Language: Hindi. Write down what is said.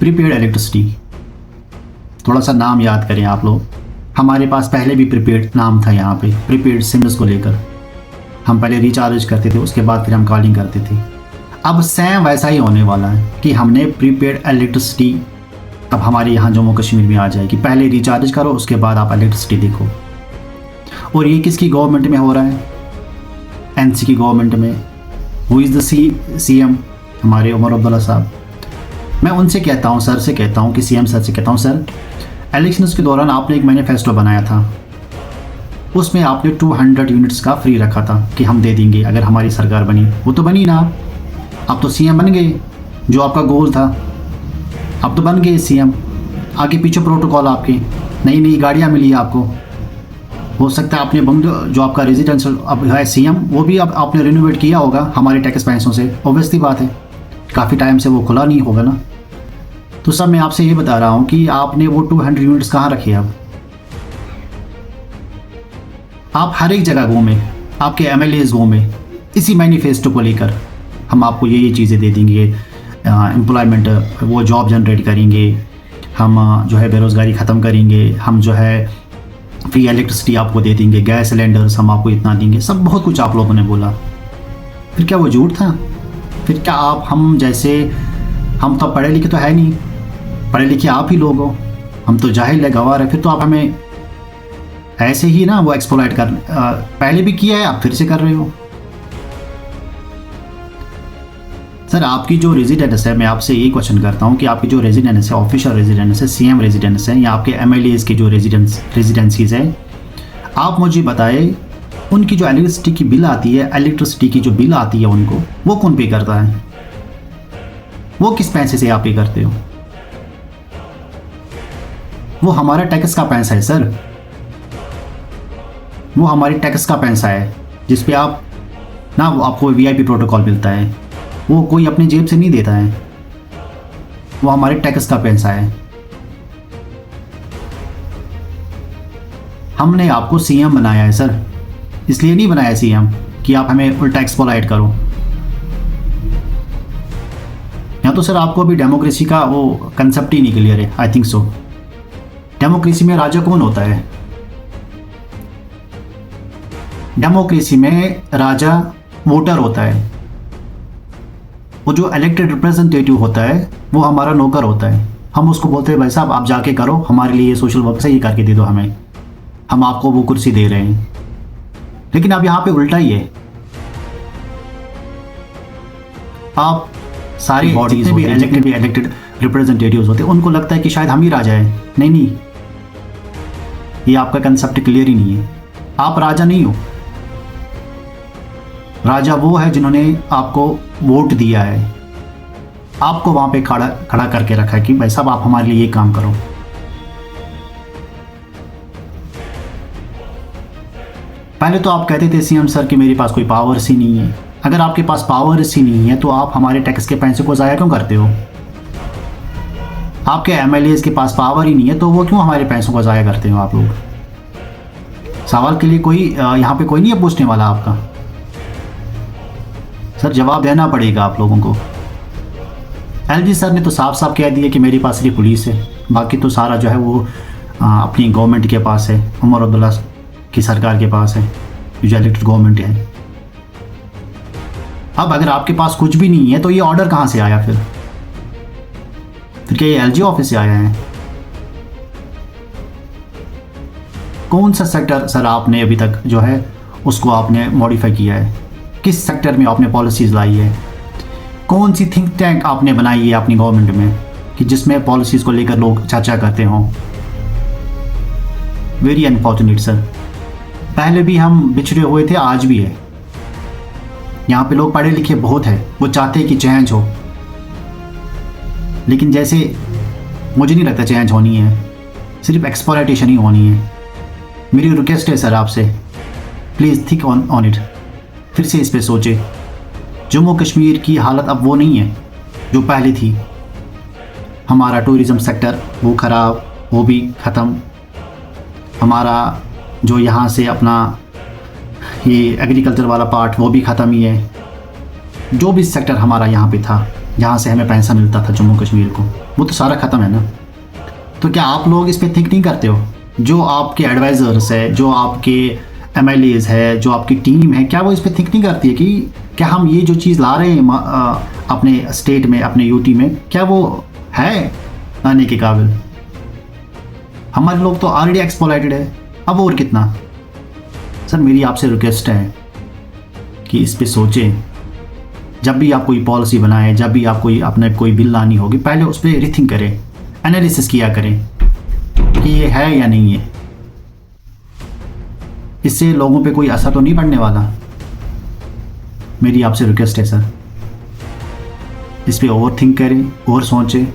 प्रीपेड इलेक्ट्रिसिटी, थोड़ा सा नाम याद करें आप लोग। हमारे पास पहले भी प्रीपेड नाम था यहाँ पे, प्रीपेड सिम्स को लेकर। हम पहले रिचार्ज करते थे, उसके बाद फिर हम कॉलिंग करते थे। अब सेम वैसा ही होने वाला है कि हमने प्रीपेड इलेक्ट्रिसिटी अब हमारे यहाँ जम्मू कश्मीर में आ जाएगी। पहले रिचार्ज करो, उसके बाद आप इलेक्ट्रिसिटी देखो। और ये किसकी गवर्नमेंट में हो रहा है? एनसी की गवर्नमेंट में। Who is the CM? हमारे उमर अब्दुल्ला साहब। मैं उनसे कहता हूँ, सर से कहता हूँ कि सीएम सर से कहता हूँ, सर इलेक्शंस के दौरान आपने एक मैनिफेस्टो बनाया था, उसमें आपने 200 यूनिट्स का फ्री रखा था कि हम दे देंगे अगर हमारी सरकार बनी। वो तो बनी ना, आप तो सीएम बन गए, जो आपका गोल था। अब तो बन गए सीएम, आगे पीछे प्रोटोकॉल आपके, नई नई गाड़ियाँ मिली आपको। हो सकता है आपने बंग जो आपका रेजिडेंशियल अब है सीएम, वो भी अब आपने रिनोवेट किया होगा हमारे टैक्स पैसों से। ऑब्वियसली बात है, काफ़ी टाइम से वो खुला नहीं होगा ना। तो सर मैं आपसे ये बता रहा हूँ कि आपने वो 200 यूनिट्स कहाँ रखे? अब आप हर एक जगह घूमें, आपके एमएलएज घूमें इसी मैनिफेस्टो को लेकर, हम आपको ये चीज़ें दे देंगे, एम्प्लॉयमेंट वो जॉब जनरेट करेंगे, हम जो है बेरोज़गारी ख़त्म करेंगे, हम जो है फ्री इलेक्ट्रिसिटी आपको दे देंगे, गैस सिलेंडर्स हम आपको इतना देंगे, सब बहुत कुछ आप लोगों ने बोला। फिर क्या वो झूठ था? फिर क्या आप हम जैसे, हम तो पढ़े लिखे तो है नहीं, पढ़े लिखे आप ही लोग हो, हम तो जाहिल है, गवार है। फिर तो आप हमें ऐसे ही ना वो एक्सप्लॉइट कर, पहले भी किया है, आप फिर से कर रहे हो। सर आपकी जो रेजिडेंस है, मैं आपसे यही क्वेश्चन करता हूँ कि आपकी जो रेजिडेंस है, ऑफिशियल रेजिडेंस है, सीएम रेजिडेंस है, या आपके एमएलएज की जो रेजिडेंसीज है, आप मुझे बताएं उनकी जो इलेक्ट्रिसिटी की बिल आती है, इलेक्ट्रिसिटी की जो बिल आती है उनको, वो कौन पे करता है? वो किस पैसे से आप पे करते हो? वो हमारा टैक्स का पैसा है सर, वो हमारी टैक्स का पैसा है, जिस पे आप ना वो आपको वीआईपी प्रोटोकॉल मिलता है, वो कोई अपनी जेब से नहीं देता है, वो हमारे टैक्स का पैसा है। हमने आपको सीएम बनाया है सर, इसलिए नहीं बनाया सीएम कि आप हमें उल्टा एक्सप्लॉइट करो। या तो सर आपको अभी डेमोक्रेसी का वो कंसेप्ट ही नहीं क्लियर है, आई थिंक सो। डेमोक्रेसी में राजा कौन होता है? डेमोक्रेसी में राजा वोटर होता है, वो जो इलेक्टेड रिप्रेजेंटेटिव होता है वो हमारा नौकर होता है। हम उसको बोलते हैं भाई साहब आप जाके करो हमारे लिए, सोशल वर्क से ये करके दे दो हमें, हम आपको वो कुर्सी दे रहे हैं। लेकिन अब यहाँ पे उल्टा ही है, आप सारी जितने भी इलेक्टेड रिप्रेजेंटेटिव्स होते हैं उनको लगता है कि शायद हम ही राजा है। नहीं नहीं, ये आपका कंसेप्ट क्लियर ही नहीं है। आप राजा नहीं हो, राजा वो है जिन्होंने आपको वोट दिया है, आपको वहां पे खड़ा करके रखा है कि भाई साहब आप हमारे लिए ये काम करो। पहले तो आप कहते थे सीएम सर कि मेरे पास कोई पावर्स ही नहीं है। अगर आपके पास पावर्स ही नहीं है तो आप हमारे टैक्स के पैसे को ज़ाया क्यों करते हो? आपके एमएलएज के पास पावर ही नहीं है तो वो क्यों हमारे पैसों को ज़ाया करते हो आप लोग? सवाल के लिए कोई यहाँ पे कोई नहीं है पूछने वाला आपका? सर जवाब देना पड़ेगा आप लोगों को। एलजी सर ने तो साफ साफ कह दिया कि मेरे पास सिर्फ पुलिस है, बाकी तो सारा जो है वो अपनी गवर्नमेंट के पास है, उमर अब्दुल्ला की सरकार के पास है, जो इलेक्टेड गवर्नमेंट है। अब अगर आपके पास कुछ भी नहीं है तो ये ऑर्डर कहाँ से आया? फिर क्या ये एलजी ऑफिस से आया है? कौन सा सेक्टर सर आपने अभी तक जो है उसको आपने मॉडिफाई किया है? किस सेक्टर में आपने पॉलिसीज़ लाई है? कौन सी थिंक टैंक आपने बनाई है अपनी गवर्नमेंट में कि जिसमें पॉलिसीज़ को लेकर लोग चर्चा करते हों? Very unfortunate sir. पहले भी हम बिछड़े हुए थे, आज भी है। यहाँ पे लोग पढ़े लिखे बहुत हैं, वो चाहते हैं कि चेंज हो, लेकिन जैसे मुझे नहीं लगता चेंज होनी है, सिर्फ एक्सप्लॉयटेशन ही होनी है। मेरी रिक्वेस्ट है सर आपसे, प्लीज़ थिंक ऑन इट, फिर से इस पे सोचे। जम्मू कश्मीर की हालत अब वो नहीं है जो पहले थी। हमारा टूरिज़म सेक्टर वो ख़राब, वो भी ख़त्म। हमारा जो यहाँ से अपना ये एग्रीकल्चर वाला पार्ट वो भी ख़त्म ही है। जो भी सेक्टर हमारा यहाँ पे था जहाँ से हमें पैसा मिलता था जम्मू कश्मीर को, वो तो सारा ख़त्म है ना। तो क्या आप लोग इस पर थिंक नहीं करते हो? जो आपके एडवाइज़र्स है, जो आपके MLAs है, जो आपकी टीम है, क्या वो इस पर थिंक नहीं करती है कि क्या हम ये जो चीज़ ला रहे हैं अपने स्टेट में, अपने यूटी में, क्या वो है लाने के काबिल? हमारे लोग तो ऑलरेडी एक्सप्लॉइटेड है, अब और कितना? सर मेरी आपसे रिक्वेस्ट है कि इस पे सोचें। जब भी आप कोई पॉलिसी बनाएं, जब भी आप कोई बिल लानी होगी, पहले उस पर रिथिंक करें, एनालिसिस किया करें कि ये है या नहीं है। इससे लोगों पे कोई असर तो नहीं पड़ने वाला। मेरी आपसे रिक्वेस्ट है सर, इस पे ओवर थिंक करें और सोचें।